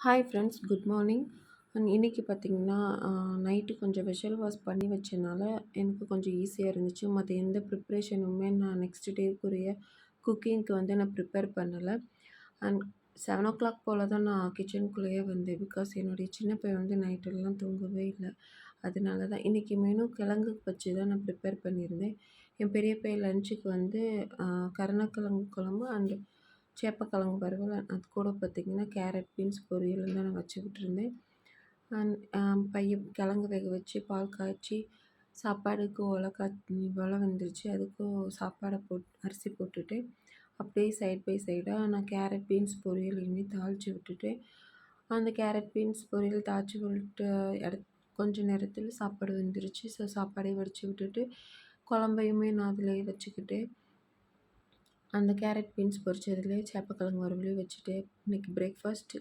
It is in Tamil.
Hi friends, good morning. இன்றைக்கி பார்த்திங்கன்னா, நைட்டு கொஞ்சம் வெஷல் வாஷ் பண்ணி வச்சனால எனக்கு கொஞ்சம் ஈஸியாக இருந்துச்சு. மற்ற எந்த ப்ரிப்ரேஷனுமே நான் நெக்ஸ்ட் டேக்குரிய குக்கிங்க்கு நான் ப்ரிப்பேர் பண்ணலை. அண்ட் 7 o'clock போல் தான் நான் கிச்சனுக்குள்ளேயே வந்தேன். பிகாஸ் என்னுடைய சின்ன பையன் நைட்டெல்லாம் தூங்கவே இல்லை. அதனால தான் இன்றைக்கி மெனு கிழங்கு வச்சு தான் நான் ப்ரிப்பேர் பண்ணியிருந்தேன். என் பெரிய பையன் லஞ்சுக்கு கருணக்கிழங்கு குழம்பு அண்டு சேப்பக்கிழங்கு வறுவல். அது கூட பார்த்திங்கன்னா கேரட் பீன்ஸ் பொரியல் தான் நான் வச்சு விட்டுருந்தேன். பையன் கிழங்கு வேக வச்சு பால் காய்ச்சி சாப்பாடுக்கு ஒலை வந்துருச்சு. அதுக்கும் சாப்பாடை அரிசி போட்டுட்டு அப்படியே சைட் பை சைடாக நான் கேரட் பீன்ஸ் பொரியலையுமே தாளித்து விட்டுட்டேன். அந்த கேரட் பீன்ஸ் பொரியல் தாளித்து விட்டு கொஞ்சம் நேரத்தில் சாப்பாடு வந்துருச்சு. ஸோ சாப்பாடையும் வடித்து விட்டுட்டு குழம்பையுமே நான் அதிலேயே வச்சுக்கிட்டேன். அந்த கேரட் பீன்ஸ் பொரிச்சதுலேயே சேப்பக்கிழங்கு வறுவலையும் வச்சுட்டு இன்றைக்கி பிரேக்ஃபாஸ்ட்